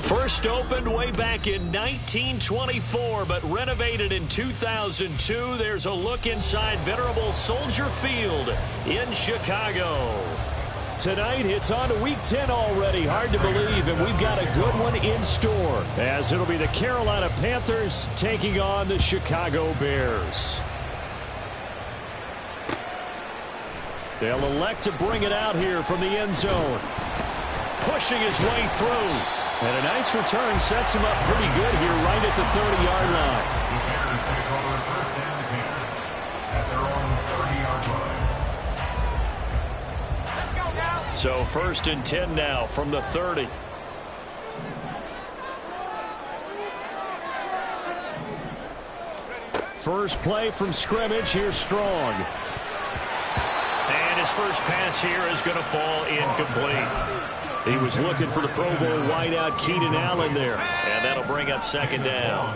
First opened way back in 1924, but renovated in 2002. There's a look inside venerable Soldier Field in Chicago. Tonight, it's on to Week 10 already. Hard to believe, and we've got a good one in store, as it'll be the Carolina Panthers taking on the Chicago Bears. They'll elect to bring it out here from the end zone. Pushing his way through. And a nice return sets him up pretty good here right at the 30-yard line. Let's go now. So 1st and 10 now from the 30. First play from scrimmage. Here's Strong. And his first pass here is going to fall incomplete. He was looking for the Pro Bowl wideout Keenan Allen there. And that'll bring up 2nd down.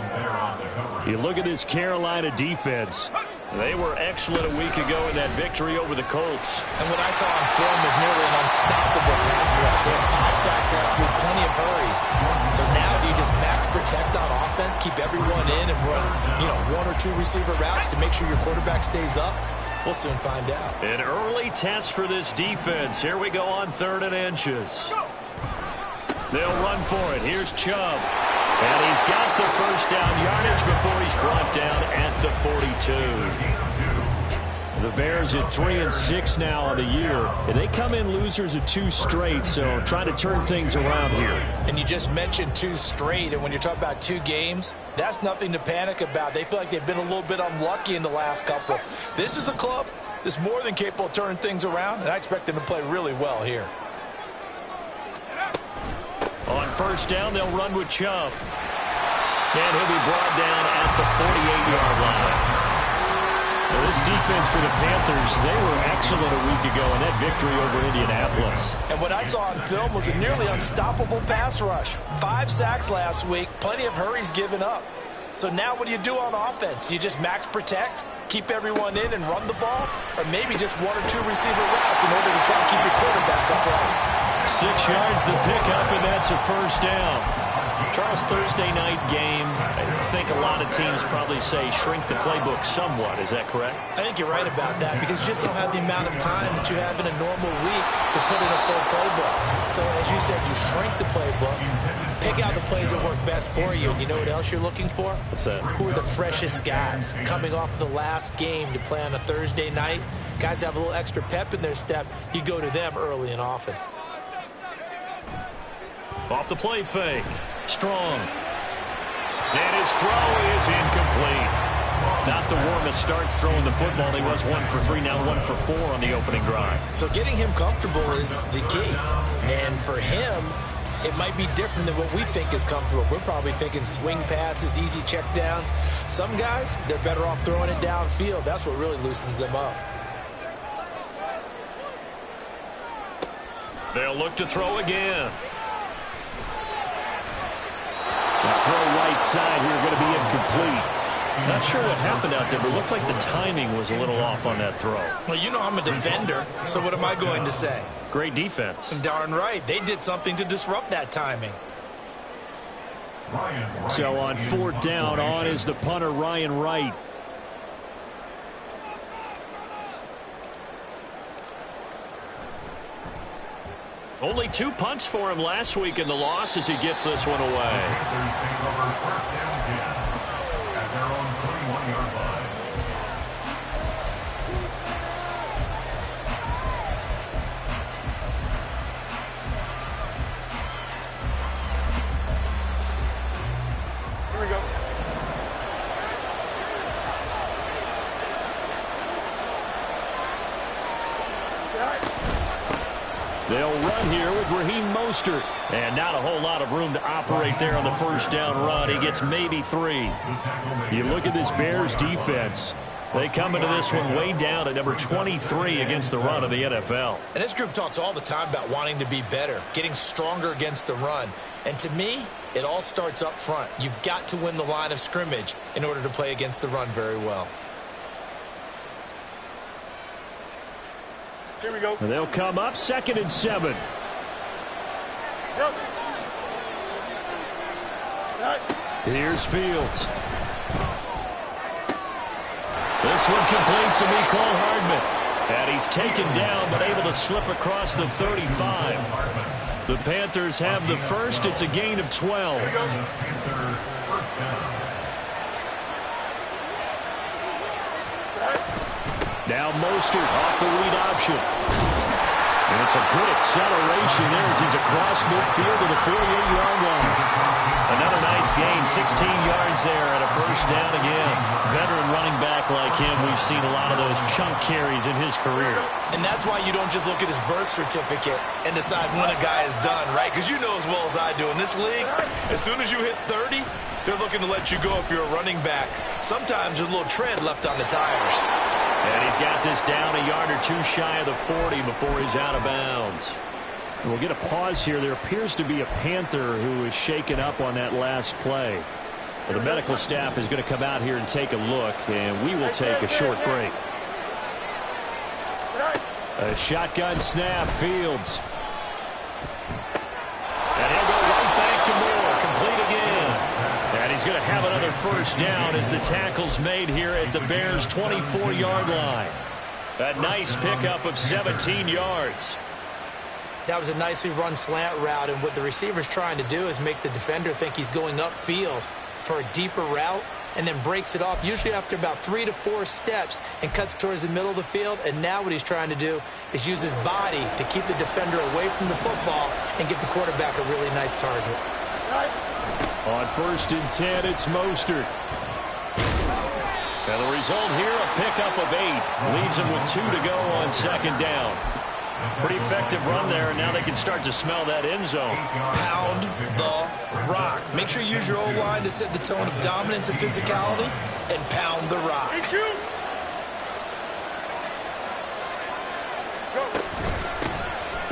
You look at this Carolina defense. They were excellent a week ago in that victory over the Colts. And what I saw on film was nearly an unstoppable pass rush. They had 5 sacks last week, plenty of hurries. So now do you just max protect on offense, keep everyone in, and run, 1 or 2 receiver routes to make sure your quarterback stays up? We'll soon find out. An early test for this defense. Here we go on 3rd and inches. They'll run for it. Here's Chubb. And he's got the first down yardage before he's brought down at the 42. The Bears at 3-6 now on the year. And they come in losers of 2 straight, so trying to turn things around here. And you just mentioned 2 straight, and when you're talking about 2 games, that's nothing to panic about. They feel like they've been a little bit unlucky in the last couple. This is a club that's more than capable of turning things around, and I expect them to play really well here. On 1st down, they'll run with Chubb. And he'll be brought down at the 48-yard line. Well, this defense for the Panthers, they were excellent a week ago in that victory over Indianapolis. And what I saw on film was a nearly unstoppable pass rush. 5 sacks last week, plenty of hurries given up. So now what do you do on offense? You just max protect, keep everyone in and run the ball? Or maybe just 1 or 2 receiver routes in order to try to keep your quarterback upright? 6 yards the pickup, and that's a 1st down. Charles, Thursday night game, I think a lot of teams probably say shrink the playbook somewhat. Is that correct? I think you're right about that because you just don't have the amount of time that you have in a normal week to put in a full playbook. So as you said, you shrink the playbook, pick out the plays that work best for you. You know what else you're looking for? What's that? Who are the freshest guys coming off the last game to play on a Thursday night? Guys have a little extra pep in their step. You go to them early and often. Off the play fake. Strong. And his throw is incomplete. Not the warmest starts throwing the football. He was 1 for 3, now 1 for 4 on the opening drive. So getting him comfortable is the key. And for him, it might be different than what we think is comfortable. We're probably thinking swing passes, easy checkdowns. Some guys, they're better off throwing it downfield. That's what really loosens them up. They'll look to throw again. The throw right side here going to be incomplete. Not sure what happened out there, but it looked like the timing was a little off on that throw. Well, you know I'm a defender, so what am I going to say? Great defense. Darn right. They did something to disrupt that timing. So on 4th down, on is the punter, Ryan Wright. Only 2 punts for him last week in the loss as he gets this one away. Here we go. They'll run here with Raheem Mostert. And not a whole lot of room to operate there on the 1st down run. He gets maybe 3. You look at this Bears defense. They come into this one way down at number 23 against the run of the NFL. And this group talks all the time about wanting to be better, getting stronger against the run. And to me, it all starts up front. You've got to win the line of scrimmage in order to play against the run very well. Here we go. And they'll come up 2nd and 7. Go. Here's Fields. This one complete to Mecole Hardman. And he's taken down but able to slip across the 35. The Panthers have the first. It's a gain of 12. Now Mostert off the read option. And it's a good acceleration there as he's across midfield to the 48-yard line. Another nice gain, 16 yards there and a 1st down again. Veteran running back like him, we've seen a lot of those chunk carries in his career. And that's why you don't just look at his birth certificate and decide when a guy is done, right? Because you know as well as I do, in this league, as soon as you hit 30, they're looking to let you go if you're a running back. Sometimes there's a little tread left on the tires. And he's got this down a yard or 2 shy of the 40 before he's out of bounds. And we'll get a pause here. There appears to be a Panther who is shaken up on that last play. Well, the medical staff is going to come out here and take a look, and we will take a short break. A shotgun snap, Fields. And he'll go right back to Moore, complete again. And he's going to have another 1st down as the tackle's made here at the Bears' 24-yard line. A nice pickup of 17 yards. That was a nicely run slant route, and what the receiver's trying to do is make the defender think he's going upfield for a deeper route and then breaks it off, usually after about 3 to 4 steps, and cuts towards the middle of the field. And now what he's trying to do is use his body to keep the defender away from the football and give the quarterback a really nice target. On 1st and 10, it's Mostert. And the result here, a pickup of 8. Leaves him with 2 to go on 2nd down. Pretty effective run there, and now they can start to smell that end zone. Pound the rock. Make sure you use your O-line to set the tone of dominance and physicality, and pound the rock.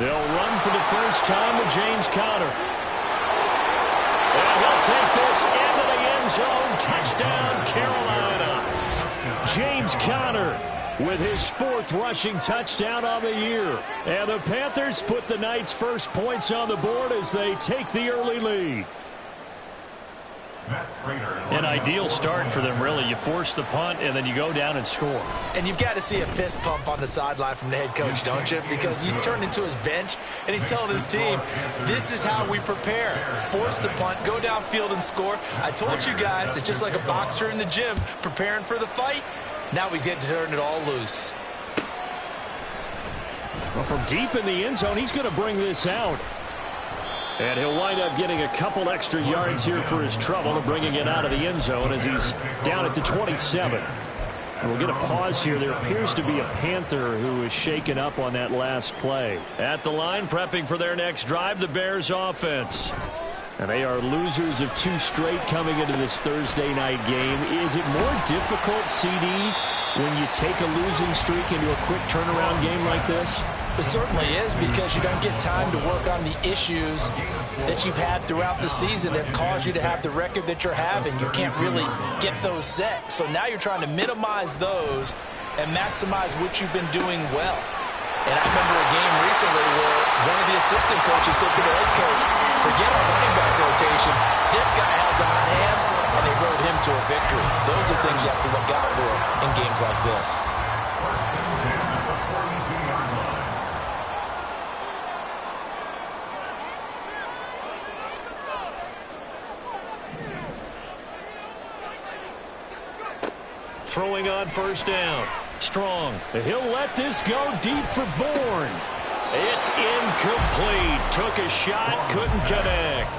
They'll run for the first time with James Conner. And he'll take this into the end zone. Touchdown, Carolina. James Conner with his 4th rushing touchdown on the year. And the Panthers put the night's first points on the board as they take the early lead. An ideal start for them, really. You force the punt, and then you go down and score. And you've got to see a fist pump on the sideline from the head coach, don't you? Because he's turned into his bench, and he's telling his team, this is how we prepare. Force the punt, go downfield and score. I told you guys, it's just like a boxer in the gym preparing for the fight. Now we get to turn it all loose. Well, from deep in the end zone, he's going to bring this out. And he'll wind up getting a couple extra yards here for his trouble and bringing it out of the end zone as he's down at the 27. And we'll get a pause here. There appears to be a Panther who is shaken up on that last play. At the line, prepping for their next drive, the Bears offense. And they are losers of 2 straight coming into this Thursday night game. Is it more difficult, CD, when you take a losing streak into a quick turnaround game like this? It certainly is, because you don't get time to work on the issues that you've had throughout the season that have caused you to have the record that you're having. You can't really get those set. So now you're trying to minimize those and maximize what you've been doing well. And I remember a game recently where one of the assistant coaches said to the head coach, forget our running back rotation. This guy has a hot hand, and they rode him to a victory. Those are things you have to look out for in games like this. Throwing on first down. Strong. He'll let this go deep for Bourne. It's incomplete. Took a shot, couldn't connect.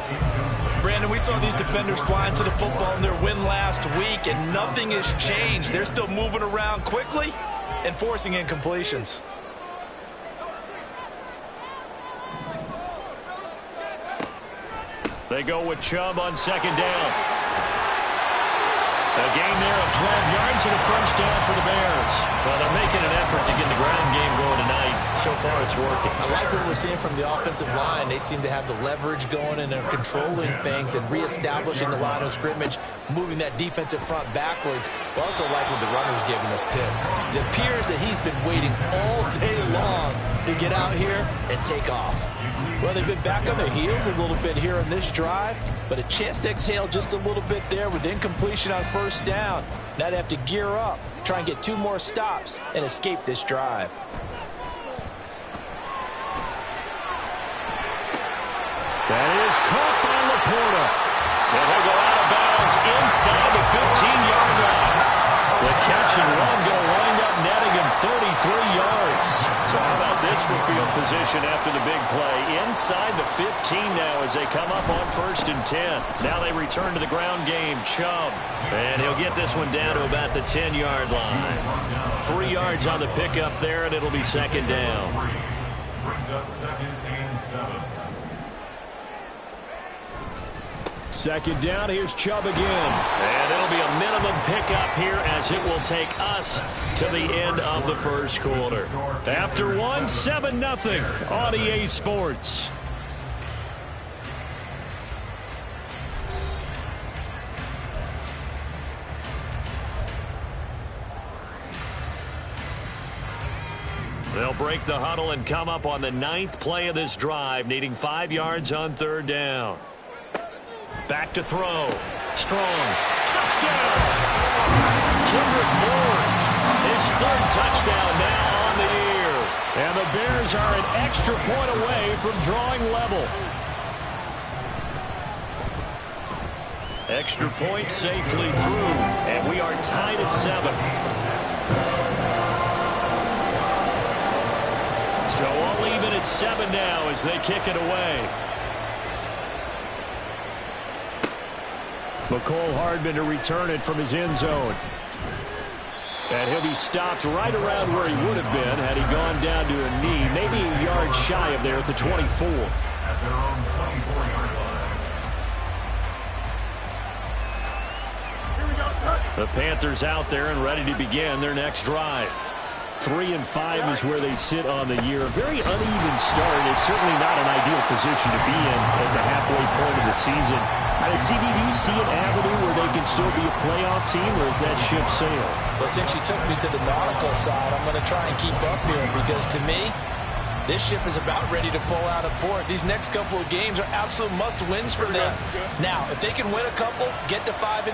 Brandon, we saw these defenders flying to the football in their win last week, and nothing has changed. They're still moving around quickly and forcing incompletions. They go with Chubb on second down. A gain there of 12 yards and a first down for the Bears. Well, they're making an effort to get the ground game going tonight. So far, it's working. I like what we're seeing from the offensive line. They seem to have the leverage going, and they're controlling things and reestablishing the line of scrimmage, moving that defensive front backwards. But also like what the runner's giving us, too. It appears that he's been waiting all day long to get out here and take off. Well, they've been back on their heels a little bit here on this drive, but a chance to exhale just a little bit there with incompletion on first down. Now they have to gear up, try and get 2 more stops, and escape this drive. That is caught by Laporta. And he'll go out of bounds inside the 15-yard line. The catch and run going to wind up netting him 33 yards. So how about this for field position after the big play? Inside the 15 now as they come up on 1st and 10. Now they return to the ground game. Chubb. And he'll get this one down to about the 10-yard line. 3 yards on the pickup there, and it'll be second down. Brings up 2nd and 7. Second down, here's Chubb again. And it'll be a minimum pickup here as it will take us to the end of the first quarter. After 1, 7-0 on EA Sports. They'll break the huddle and come up on the 9th play of this drive, needing 5 yards on 3rd down. Back to throw. Strong. Touchdown! Kendrick Bourne. His 3rd touchdown now on the year. And the Bears are an extra point away from drawing level. Extra point safely through. And we are tied at 7. So all even at 7 now as they kick it away. McCole Hardman to return it from his end zone. And he'll be stopped right around where he would have been had he gone down to a knee, maybe a yard shy of there at the 24. At their own 24-yard line. The Panthers out there and ready to begin their next drive. 3 and 5 is where they sit on the year. A very uneven start. It's certainly not an ideal position to be in at the halfway point of the season. CD, do you see an avenue where they can still be a playoff team, or is that ship sailed? Well, since you took me to the nautical side, I'm going to try and keep up here because, to me, This ship is about ready to pull out of port. These next couple of games are absolute must-wins for them. Now, if they can win a couple, get to 5-5,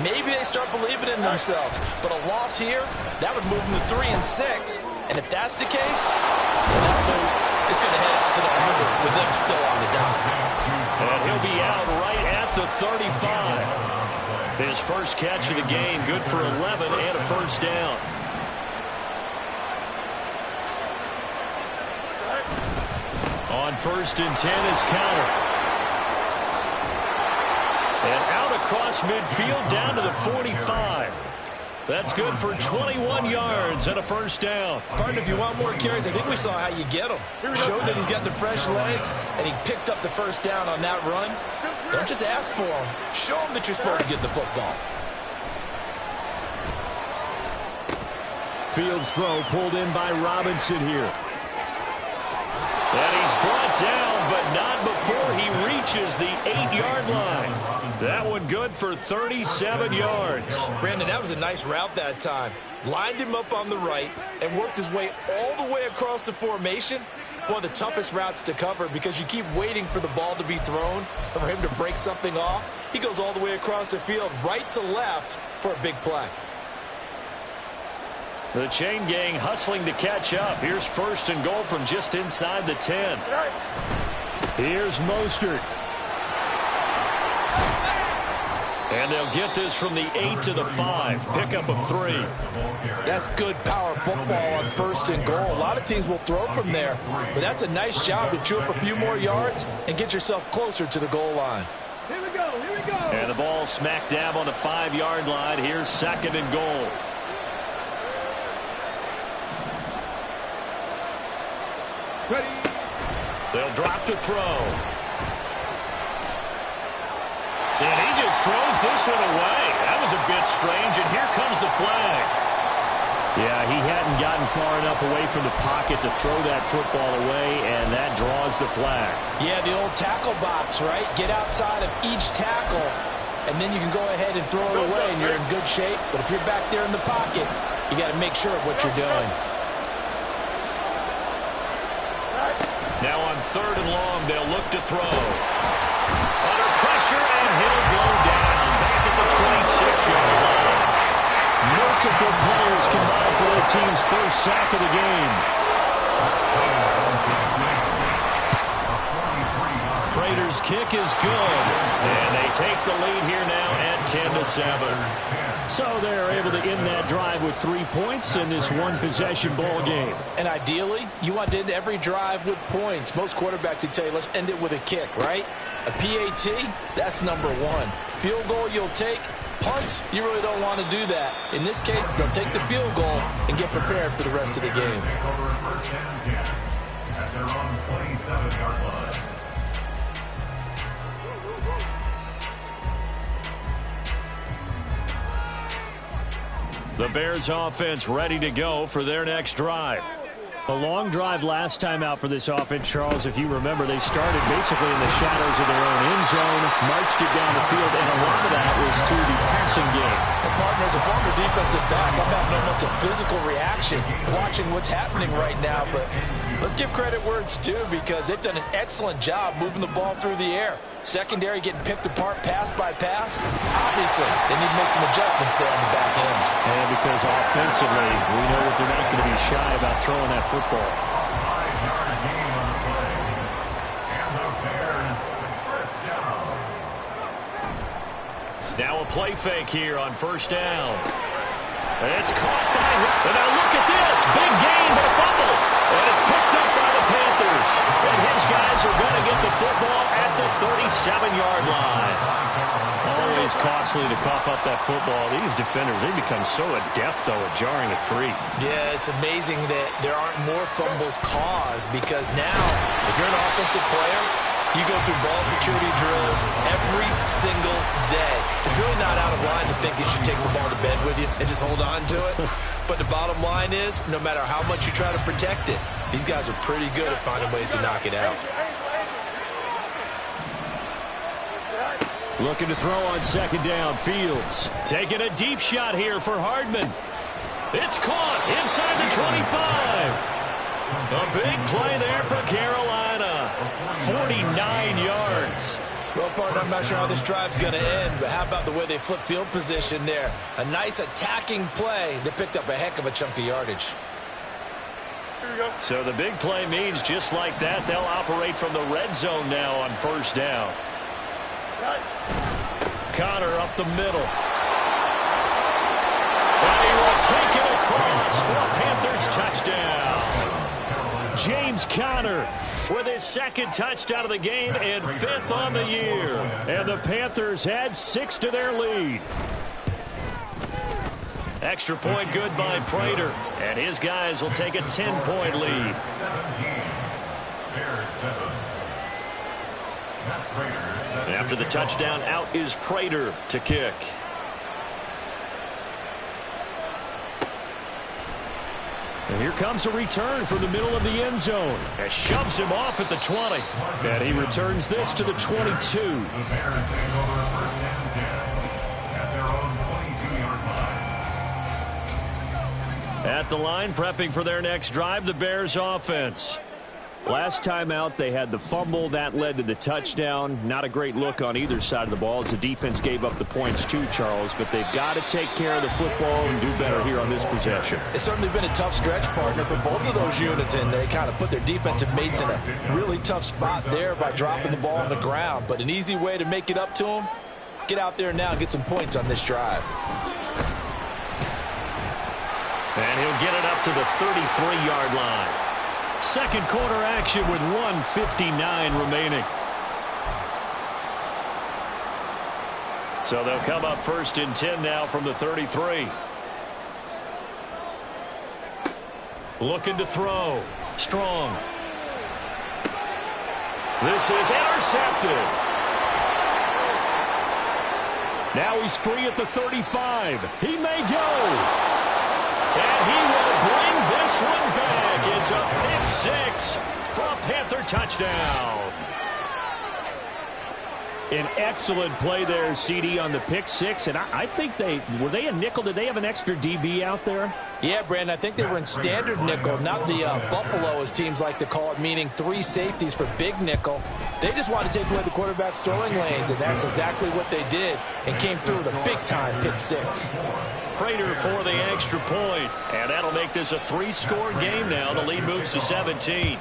maybe they start believing in themselves. But a loss here, that would move them to 3-6. And if that's the case, it's going to head out to the harbor with them still on the dock. And he'll be out right at the 35. His first catch of the game, good for 11 and a first down. On 1st and 10 is counter. And out across midfield down to the 45. That's good for 21 yards and a first down. Partner, if you want more carries, I think we saw how you get them. Showed that he's got the fresh legs, and he picked up the first down on that run. Don't just ask for them. Show them that you're supposed to get the football. Fields throw pulled in by Robinson here. And he's brought down, but not before he reaches the 8-yard line. That one good for 37 yards. Brandon, that was a nice route that time. Lined him up on the right and worked his way all the way across the formation. One of the toughest routes to cover because you keep waiting for the ball to be thrown or for him to break something off. He goes all the way across the field, right to left, for a big play. The chain gang hustling to catch up. Here's 1st and goal from just inside the 10. Here's Mostert. And they'll get this from the 8 to the 5. Pickup of 3. That's good power football on 1st and goal. A lot of teams will throw from there, but that's a nice job to chew up a few more yards and get yourself closer to the goal line. Here we go, here we go. And the ball smack dab on the 5-yard line. Here's 2nd and goal. Ready. They'll drop to throw. And he just throws this one away. That was a bit strange, and here comes the flag. Yeah, he hadn't gotten far enough away from the pocket to throw that football away, and that draws the flag. Yeah, the old tackle box, right? Get outside of each tackle, and then you can go ahead and throw it away, and you're in good shape. But if you're back there in the pocket, you got to make sure of what you're doing. Now on 3rd and long, they'll look to throw. Under pressure, and he'll go down back at the 26-yard line. Multiple players combined for their team's first sack of the game. Prater's kick is good, and they take the lead here now at 10-7. So they're able to end that drive with 3 points in this one-possession ball game. And ideally, you want to end every drive with points. Most quarterbacks would tell you, let's end it with a kick, right? A PAT, that's number 1. Field goal you'll take. Punts, you really don't want to do that. In this case, they'll take the field goal and get prepared for the rest of the game. At their own 27-yard line. The Bears offense ready to go for their next drive. A long drive last time out for this offense, Charles. If you remember, they started basically in the shadows of their own end zone, marched it down the field, and a lot of that was through the passing game. Well, partner, as a former defensive back, I'm having almost a physical reaction watching what's happening right now. But let's give credit where it's due because they've done an excellent job moving the ball through the air. Secondary getting picked apart pass by pass. Obviously, they need to make some adjustments there on the back end. And because offensively, we know that they're not going to be shy about throwing that football. 5-yard gain on the play. And the Bears first down. Now a play fake here on 1st down. It's caught by him. And now look at this. Big gain, but a fumble. And it's picked up by the Panthers. And his guys are going to get the football at the 37-yard line. Always costly to cough up that football. These defenders, they become so adept, though, at jarring it free. Yeah, it's amazing that there aren't more fumbles caused because now, if you're an offensive player, you go through ball security drills every single day. It's really not out of line to think you should take the ball to bed with you and just hold on to it. But the bottom line is, no matter how much you try to protect it, these guys are pretty good at finding ways to knock it out. Looking to throw on 2nd down. Fields taking a deep shot here for Hardman. It's caught inside the 25. A big play there for Carolina. 49 yards. Well, partner, I'm not sure how this drive's going to end, but how about the way they flip field position there? A nice attacking play. They picked up a heck of a chunk of yardage. So the big play means just like that, they'll operate from the red zone now on first down. Connor up the middle. And he will take it across for a Panthers touchdown. James Conner with his second touchdown of the game and 5th on the year. And the Panthers add 6 to their lead. Extra point good by Prater. And his guys will take a 10-point lead. 17. Bears 7. After the touchdown, out is Prater to kick. And here comes a return from the middle of the end zone. And shoves him off at the 20. And he returns this to the 22. The Bears take over a first and 10 at their own 22-yard line. At the line, prepping for their next drive, the Bears offense. Last time out, they had the fumble. That led to the touchdown. Not a great look on either side of the ball as the defense gave up the points too, Charles. But they've got to take care of the football and do better here on this possession. It's certainly been a tough stretch, partner, for both of those units, and they kind of put their defensive mates in a really tough spot there by dropping the ball on the ground. But an easy way to make it up to them, get out there now and get some points on this drive. And he'll get it up to the 33-yard line. Second quarter action with 1:59 remaining. So they'll come up first and 10 now from the 33. Looking to throw. Strong. This is intercepted. Now he's free at the 35. He may go. And he will bring this one back. It's a pick 6 for a Panther touchdown. An excellent play there, CD, on the pick 6. And I think were they a nickel? Did they have an extra DB out there? Yeah, Brandon, I think they were in standard nickel, not the Buffalo, as teams like to call it, meaning 3 safeties for big nickel. They just wanted to take away the quarterback's throwing lanes, and that's exactly what they did, and came through with a big-time pick 6. Prater for the extra point, and that'll make this a 3-score game now. The lead moves to 17.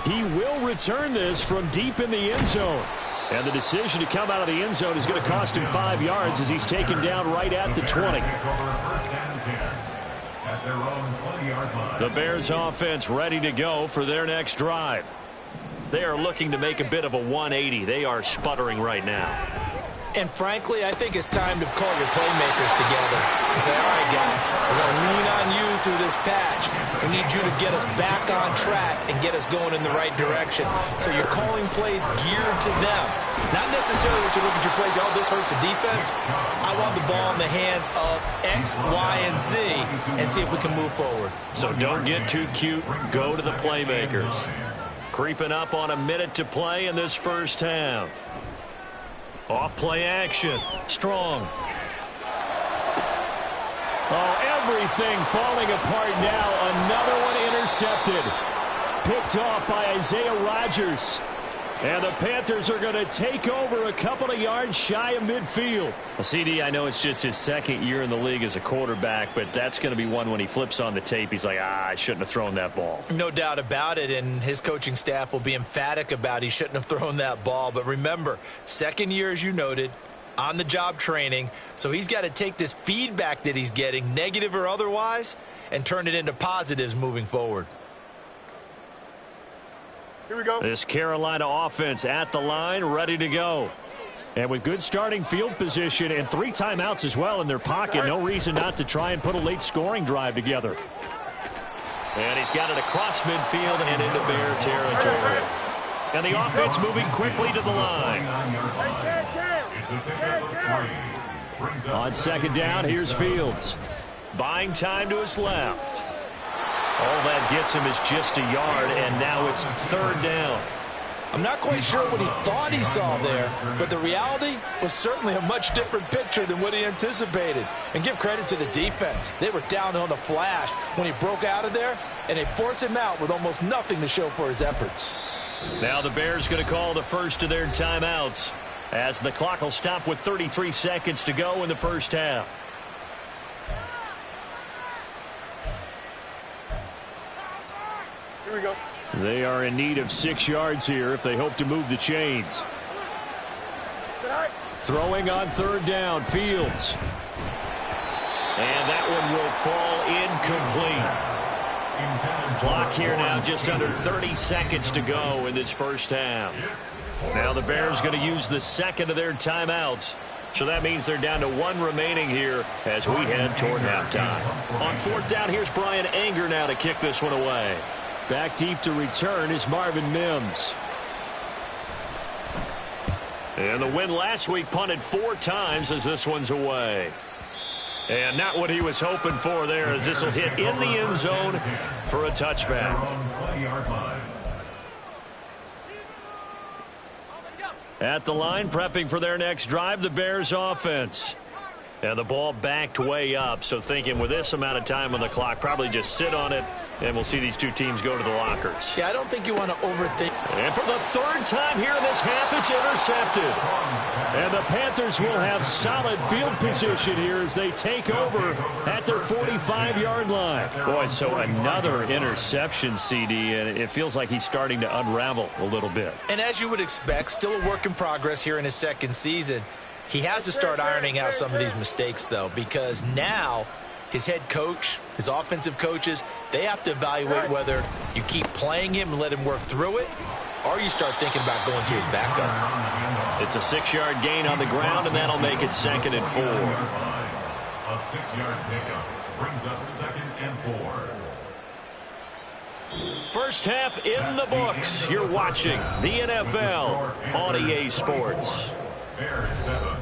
He will return this from deep in the end zone. And the decision to come out of the end zone is going to cost him 5 yards as he's taken down right at the 20. The Bears offense ready to go for their next drive. They are looking to make a bit of a 180. They are sputtering right now. And frankly, I think it's time to call your playmakers together and say, all right, guys, we're going to lean on you through this patch. We need you to get us back on track and get us going in the right direction. So you're calling plays geared to them. Not necessarily what you look at your plays, oh, this hurts the defense. I want the ball in the hands of X, Y, and Z and see if we can move forward. So don't get too cute. Go to the playmakers. Creeping up on a minute to play in this first half. Off play action. Strong. Oh, everything falling apart now. Another one intercepted. Picked off by Isaiah Rodgers. And the Panthers are going to take over a couple of yards shy of midfield. Well, CD, I know it's just his second year in the league as a quarterback, but that's going to be one when he flips on the tape. He's like, I shouldn't have thrown that ball. No doubt about it, and his coaching staff will be emphatic about he shouldn't have thrown that ball. But remember, second year, as you noted, on-the-job training, so he's got to take this feedback that he's getting, negative or otherwise, and turn it into positives moving forward. Here we go. This Carolina offense at the line, ready to go. And with good starting field position and 3 timeouts as well in their pocket, no reason not to try and put a late scoring drive together. And he's got it across midfield and into Bear territory. And the offense moving quickly to the line. On second down, here's Fields. Buying time to his left. All that gets him is just a yard, and now it's third down. I'm not quite sure what he thought he saw there, but the reality was certainly a much different picture than what he anticipated. And give credit to the defense. They were down on the flash when he broke out of there, and they forced him out with almost nothing to show for his efforts. Now the Bears going to call the first of their timeouts as the clock will stop with 33 seconds to go in the first half. Here we go. They are in need of 6 yards here if they hope to move the chains. Throwing on third down, Fields. And that one will fall incomplete. Clock here now just under 30 seconds to go in this first half. Now the Bears going to use the second of their timeouts. So that means they're down to 1 remaining here as we head toward halftime. On fourth down, here's Brian Anger now to kick this one away. Back deep to return is Marvin Mims. And the win last week punted 4 times as this one's away. And not what he was hoping for there as this will hit in the end zone for a touchback. At the line, prepping for their next drive, the Bears offense. And the ball backed way up, so thinking with this amount of time on the clock, probably just sit on it, and we'll see these two teams go to the lockers. Yeah, I don't think you want to overthink. And for the third time here in this half, it's intercepted. And the Panthers will have solid field position here as they take over at their 45-yard line. Boy, so another interception, CD, and it feels like he's starting to unravel a little bit. And as you would expect, still a work in progress here in his second season. He has to start ironing out some of these mistakes, though, because now his head coach, his offensive coaches, they have to evaluate whether you keep playing him and let him work through it, or you start thinking about going to his backup. It's a 6-yard gain on the ground, and that'll make it 2nd and 4. A 6-yard pickup brings up 2nd and 4. First half in the books. You're watching the NFL on EA Sports. Bears 7.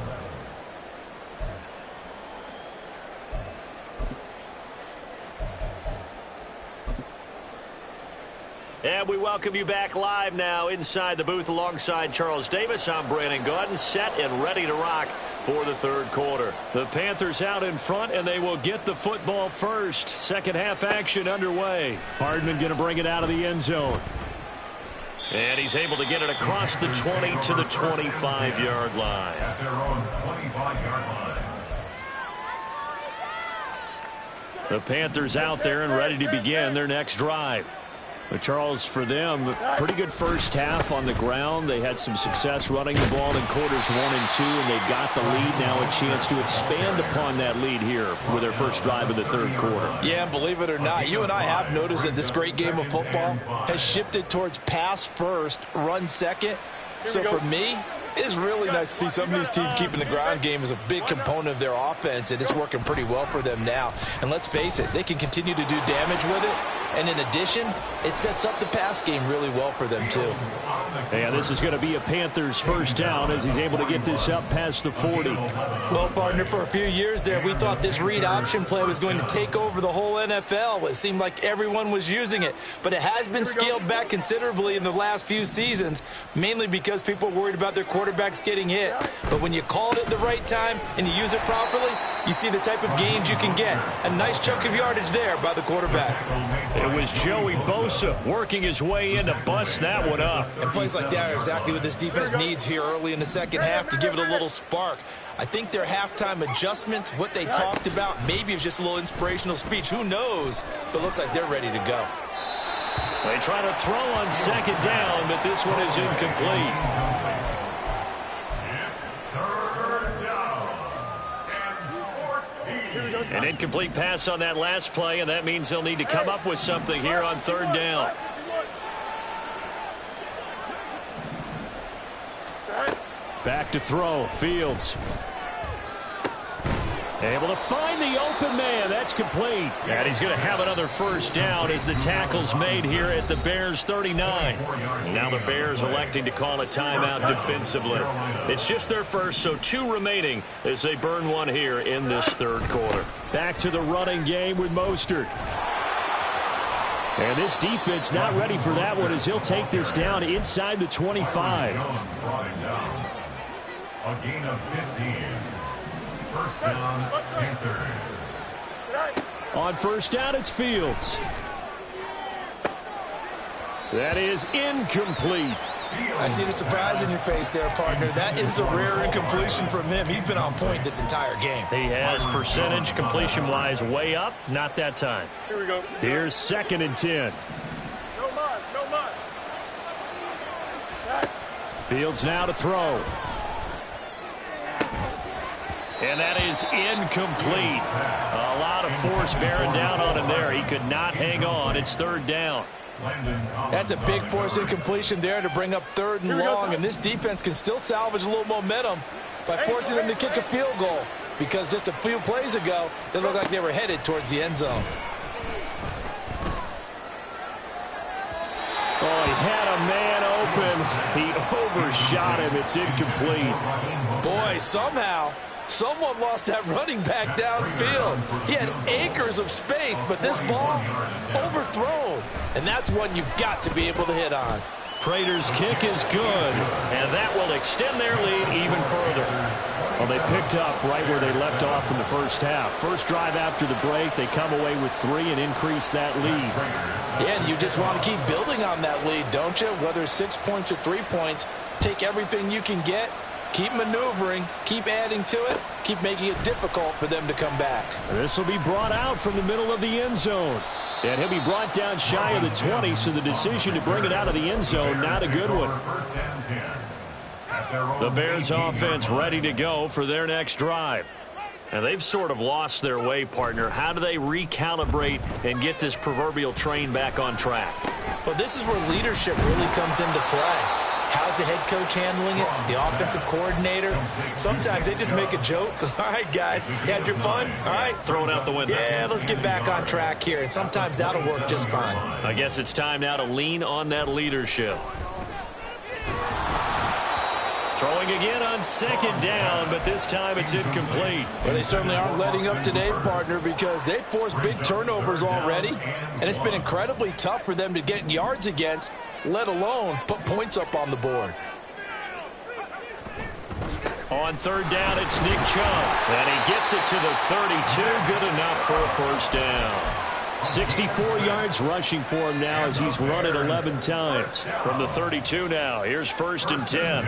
And we welcome you back live now inside the booth alongside Charles Davis. I'm Brandon Gaudin, set and ready to rock for the third quarter. The Panthers out in front, and they will get the football first. Second half action underway. Hardman going to bring it out of the end zone. And he's able to get it across the 20 to the 25-yard line. At their own 25-yard line. The Panthers out there and ready to begin their next drive. But Charles, for them, pretty good first half on the ground. They had some success running the ball in quarters 1 and 2, and they've got the lead now, a chance to expand upon that lead here with their first drive of the third quarter. Yeah, believe it or not, you and I have noticed that this great game of football has shifted towards pass first, run second. So for me, it's really nice to see some of these teams keeping the ground game as a big component of their offense, and it's working pretty well for them now. And let's face it, they can continue to do damage with it. And in addition, it sets up the pass game really well for them, too. And this is going to be a Panthers first down as he's able to get this up past the 40. Well, partner, for a few years there, we thought this read option play was going to take over the whole NFL. It seemed like everyone was using it. But it has been scaled back considerably in the last few seasons, mainly because people are worried about their quarterbacks getting hit. But when you call it at the right time and you use it properly, you see the type of gains you can get. A nice chunk of yardage there by the quarterback. It was Joey Bosa working his way in to bust that one up. And plays like that are exactly what this defense needs here early in the second half to give it a little spark. I think their halftime adjustment, what they talked about, maybe it was just a little inspirational speech. Who knows? But it looks like they're ready to go. They try to throw on second down, but this one is incomplete. An incomplete pass on that last play, and that means they'll need to come up with something here on third down. Back to throw, Fields. Able to find the open man. That's complete. And he's going to have another first down as the tackle's made here at the Bears 39. Now the Bears electing to call a timeout defensively. It's just their first, so 2 remaining as they burn one here in this third quarter. Back to the running game with Mostert. And this defense not ready for that one as he'll take this down inside the 25. A gain of 15. First down, Panthers. On first down, it's Fields. That is incomplete. I see the surprise in your face there, partner. That is a rare incompletion from him. He's been on point this entire game. He has percentage completion-wise way up. Not that time. Here we go. Here's 2nd and 10. No mud, no mud. Fields now to throw. And that is incomplete. A lot of force bearing down on him there. He could not hang on. It's 3rd down. That's a big force incompletion there to bring up 3rd and long, and this defense can still salvage a little momentum by forcing them to kick a field goal, because just a few plays ago, they looked like they were headed towards the end zone. Oh, he had a man open. He overshot him. It's incomplete. Boy, somehow someone lost that running back downfield. He had acres of space, but this ball overthrown. And that's one you've got to be able to hit on. Prater's kick is good, and that will extend their lead even further. Well, they picked up right where they left off in the first half. First drive after the break, they come away with 3 and increase that lead. Yeah, and you just want to keep building on that lead, don't you? Whether it's 6 points or 3 points, take everything you can get. Keep maneuvering, keep adding to it, keep making it difficult for them to come back. This will be brought out from the middle of the end zone. And he'll be brought down shy of the 20, so the decision to bring it out of the end zone, not a good one. The Bears offense ready to go for their next drive. And they've sort of lost their way, partner. How do they recalibrate and get this proverbial train back on track? Well, this is where leadership really comes into play. How's the head coach handling it? The offensive coordinator? Sometimes they just make a joke. All right, guys, you had your fun? All right. Throw it out the window. Yeah, let's get back on track here. And sometimes that'll work just fine. I guess it's time now to lean on that leadership. Throwing again on 2nd down, but this time it's incomplete. Well, they certainly aren't letting up today, partner, because they've forced big turnovers already, and it's been incredibly tough for them to get yards against, let alone put points up on the board. On 3rd down, it's Nick Chubb, and he gets it to the 32. Good enough for a first down. 64 yards rushing for him now as he's run it 11 times. From the 32 now, here's 1st and 10.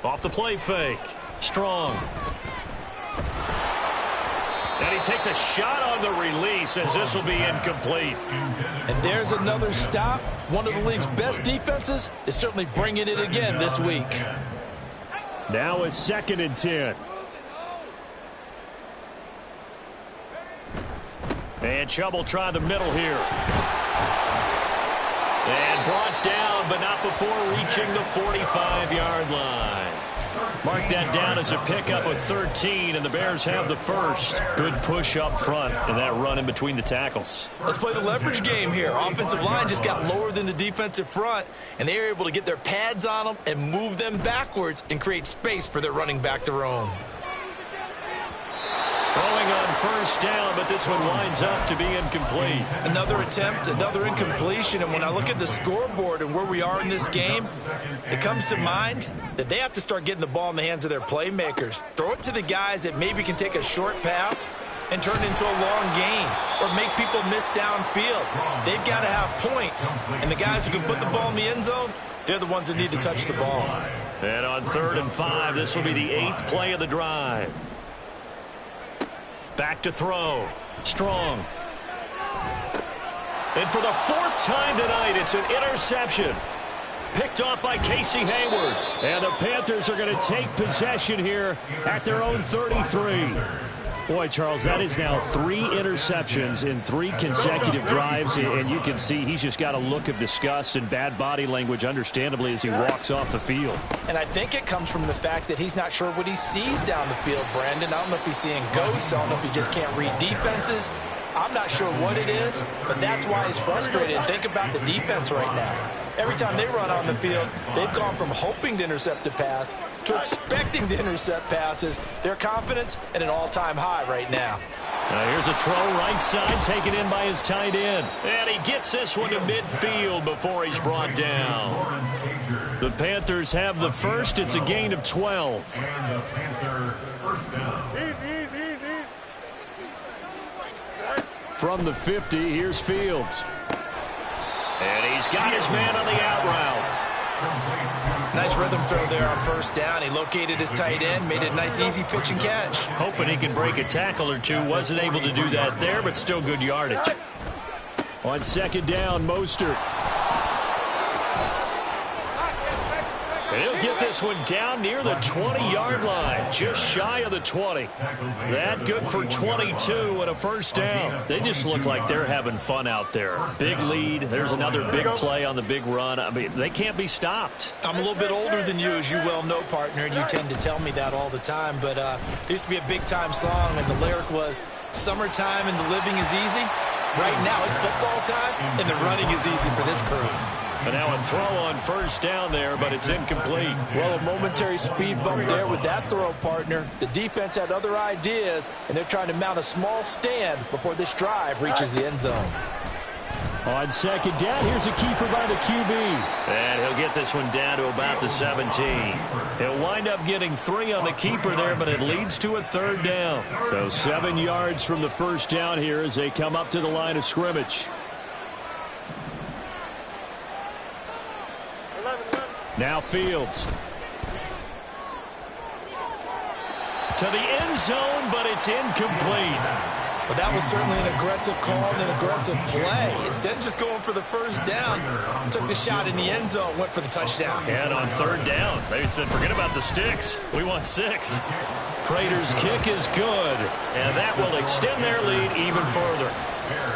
Off the play fake. Strong. And he takes a shot on the release as this will be incomplete. And there's another stop. One of the league's best defenses is certainly bringing it again this week. Now it's 2nd and 10. And Chubb will try the middle here. And brought down, but not before reaching the 45-yard line. Mark that down as a pickup of 13, and the Bears have the first. Good push up front, and that run in between the tackles. Let's play the leverage game here. Offensive line just got lower than the defensive front, and they were able to get their pads on them and move them backwards and create space for their running back to roam. Throwing on 1st down, but this one winds up to be incomplete. Another attempt, another incompletion, and when I look at the scoreboard and where we are in this game, it comes to mind that they have to start getting the ball in the hands of their playmakers. Throw it to the guys that maybe can take a short pass and turn it into a long gain or make people miss downfield. They've got to have points, and the guys who can put the ball in the end zone, they're the ones that need to touch the ball. And on 3rd and 5, this will be the 8th play of the drive. Back to throw. Strong. And for the 4th time tonight, it's an interception. Picked off by Casey Hayward. And the Panthers are going to take possession here at their own 33. Boy, Charles, that is now 3 interceptions in 3 consecutive drives, and you can see he's just got a look of disgust and bad body language, understandably, as he walks off the field. And I think it comes from the fact that he's not sure what he sees down the field, Brandon. I don't know if he's seeing ghosts. I don't know if he just can't read defenses. I'm not sure what it is, but that's why he's frustrated. And think about the defense right now. Every time they run on the field, they've gone from hoping to intercept a pass to expecting to intercept passes. Their confidence at an all-time high right now. Here's a throw right side, taken in by his tight end. And he gets this one to midfield before he's brought down. The Panthers have the first. It's a gain of 12. And the Panther first down. From the 50, here's Fields. And he's got his man on the out route. Nice rhythm throw there on first down. He located his tight end, made it a nice easy pitch and catch. Hoping he can break a tackle or two. Wasn't able to do that there, but still good yardage. On second down, Mostert. And he'll get this one down near the 20-yard line, just shy of the 20. That good for 22 and a first down. They just look like they're having fun out there. Big lead. There's another big play on the big run. I mean, they can't be stopped. I'm a little bit older than you, as you well know, partner, and you tend to tell me that all the time. But there used to be a big-time song, and the lyric was, "Summertime and the living is easy." Right now, it's football time, and the running is easy for this crew. And now a throw on first down there, but it's incomplete. Well, a momentary speed bump there with that throw, partner. The defense had other ideas, and they're trying to mount a small stand before this drive reaches the end zone. On second down, here's a keeper by the QB. And he'll get this one down to about the 17. He'll wind up getting 3 on the keeper there, but it leads to a third down. So 7 yards from the first down here as they come up to the line of scrimmage. Now Fields. To the end zone, but it's incomplete. But that was certainly an aggressive call and an aggressive play. Instead of just going for the first down, took the shot in the end zone, went for the touchdown. And on third down, they said, forget about the sticks. We want 6. Prater's kick is good, and that will extend their lead even further.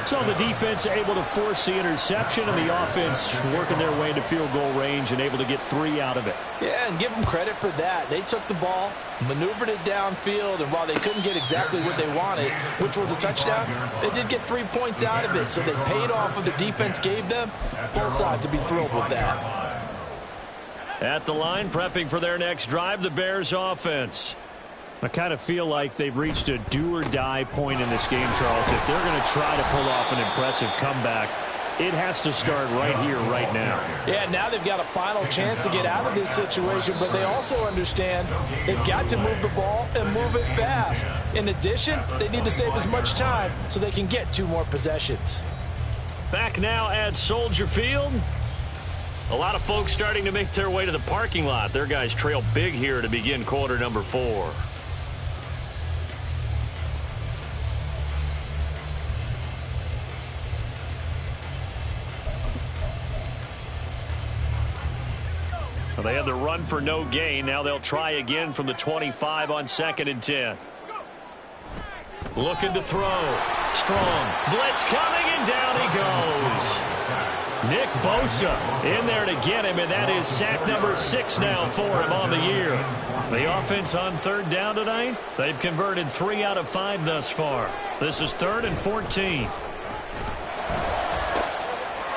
So the defense able to force the interception, and the offense working their way into field goal range and able to get 3 out of it. Yeah, and give them credit for that. They took the ball, maneuvered it downfield, and while they couldn't get exactly what they wanted, which was a touchdown, they did get 3 points out of it, so they paid off what the defense gave them. Both sides to be thrilled with that. At the line, prepping for their next drive, the Bears offense. I kind of feel like they've reached a do-or-die point in this game, Charles. If they're going to try to pull off an impressive comeback, it has to start right here, right now. Yeah, now they've got a final chance to get out of this situation, but they also understand they've got to move the ball and move it fast. In addition, they need to save as much time so they can get 2 more possessions. Back now at Soldier Field. A lot of folks starting to make their way to the parking lot. Their guys trail big here to begin quarter number 4. They had the run for no gain. Now they'll try again from the 25 on 2nd and 10. Looking to throw. Strong. Blitz coming, and down he goes. Nick Bosa in there to get him, and that is sack number 6 now for him on the year. The offense on third down tonight, they've converted 3 out of 5 thus far. This is 3rd and 14.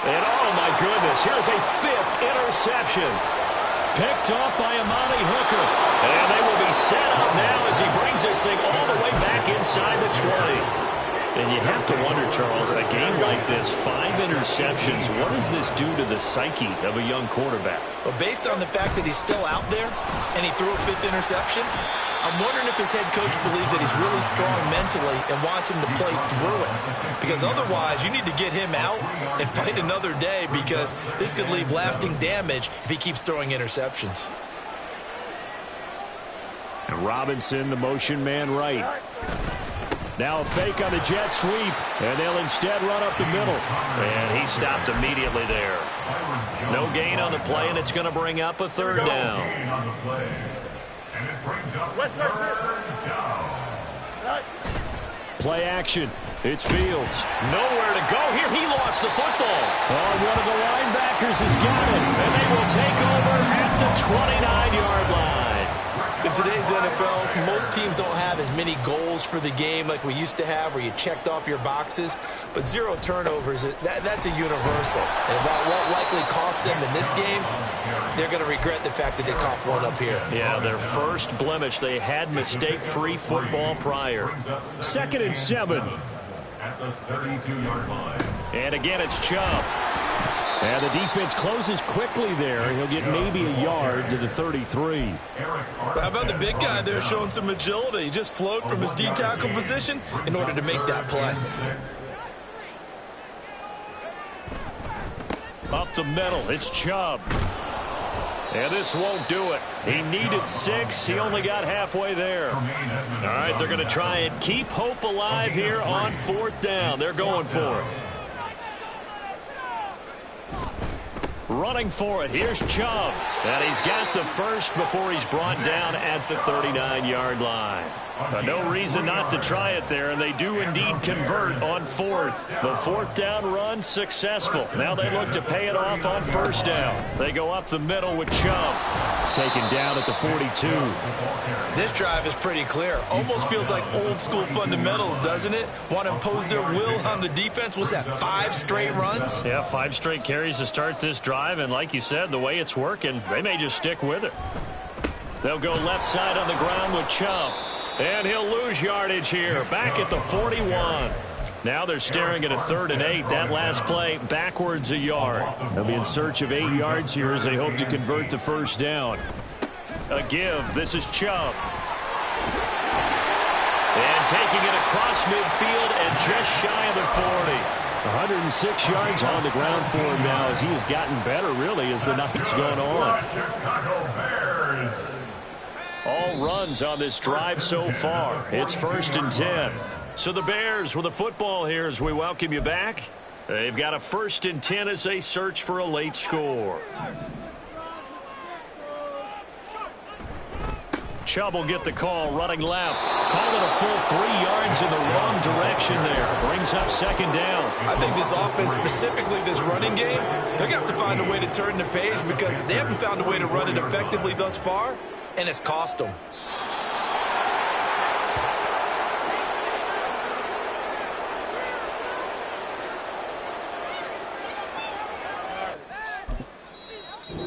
And oh my goodness, here's a 5th interception. Picked off by Amani Hooker. And they will be set up now as he brings this thing all the way back inside the 20. And you have to wonder, Charles, in a game like this, 5 interceptions, what does this do to the psyche of a young quarterback? Well, based on the fact that he's still out there and he threw a 5th interception, I'm wondering if his head coach believes that he's really strong mentally and wants him to play through it. Because otherwise, you need to get him out and fight another day, because this could leave lasting damage if he keeps throwing interceptions. And Robinson, the motion man right. Now a fake on the jet sweep, and they'll instead run up the middle. And he stopped immediately there. No gain on the play, and it's going to bring up a 3rd down. Play action. It's Fields. Nowhere to go here. He lost the football. Oh, one of the linebackers has got it. And they will take over at the 29-yard line. The in today's NFL, most teams don't have as many goals for the game like we used to have where you checked off your boxes. But 0 turnovers, that's a universal. And while it won't likely cost them in this game, they're going to regret the fact that they coughed one up here. Yeah, their first blemish. They had mistake-free football prior. 2nd and 7. At the 32-yard line. And again, it's Chubb. And the defense closes quickly there. He'll get maybe a yard to the 33. How about the big guy there showing some agility? He just flowed from his D-tackle position in order to make that play. Up the middle, it's Chubb. And this won't do it. He needed 6. He only got halfway there. All right, they're going to try and keep hope alive here on 4th down. They're going for it. Running for it. Here's Chubb. And he's got the first before he's brought down at the 39-yard line. But no reason not to try it there, and they do indeed convert on 4th. The 4th down run successful. Now they look to pay it off on 1st down. They go up the middle with Chubb. Taken down at the 42. This drive is pretty clear. Almost feels like old school fundamentals, doesn't it? Want to impose their will on the defense. Was that 5 straight runs? Yeah, 5 straight carries to start this drive, and like you said, the way it's working, they may just stick with it. They'll go left side on the ground with Chubb. And he'll lose yardage here, back at the 41. Now they're staring at a 3rd and 8. That last play, backwards a yard. They'll be in search of 8 yards here as they hope to convert the 1st down. A give. This is Chubb. And taking it across midfield and just shy of the 40. 106 yards on the ground for him now as he has gotten better, really, as the night's gone on. Chicago Bears. All runs on this drive so far. It's 1st and 10. So the Bears with the football here as we welcome you back. They've got a 1st and 10 as they search for a late score. Chubb will get the call running left. Call it a full 3 yards in the wrong direction there. Brings up 2nd down. I think this offense, specifically this running game, they're going to have to find a way to turn the page because they haven't found a way to run it effectively thus far. And it's cost them.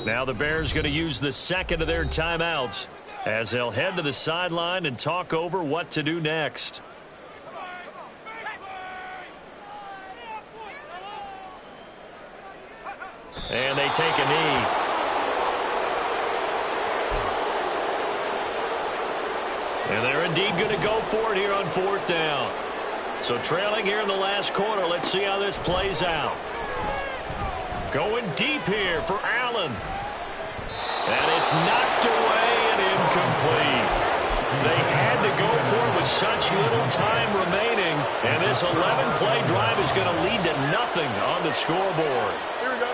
Now the Bears going to use the 2nd of their timeouts as they'll head to the sideline and talk over what to do next. And they take a knee. And they're indeed going to go for it here on 4th down. So trailing here in the last quarter. Let's see how this plays out. Going deep here for Allen. And it's knocked away and incomplete. They had to go for it with such little time remaining. And this 11-play drive is going to lead to nothing on the scoreboard. Here we go.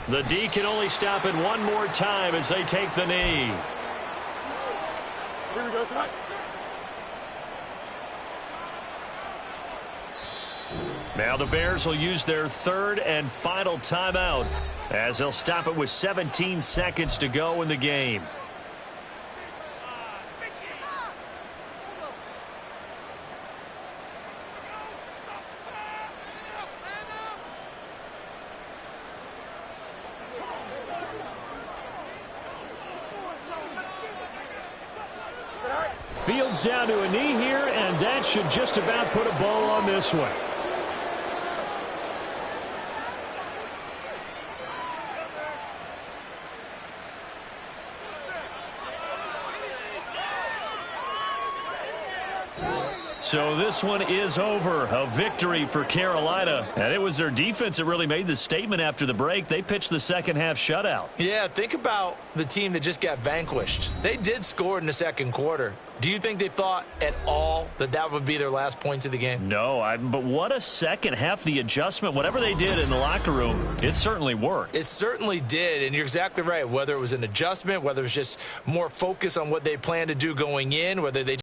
The D can only stop it one more time as they take the knee. Here we go, tonight. Now the Bears will use their 3rd and final timeout as they'll stop it with 17 seconds to go in the game. Fields down to a knee here, and that should just about put a bow on this one. So this one is over. A victory for Carolina. And it was their defense that really made the statement after the break. They pitched the second half shutout. Yeah, think about the team that just got vanquished. They did score in the 2nd quarter. Do you think they thought at all that that would be their last points of the game? No, but what a second half. The adjustment, whatever they did in the locker room, it certainly worked. It certainly did, and you're exactly right. Whether it was an adjustment, whether it was just more focus on what they planned to do going in, whether they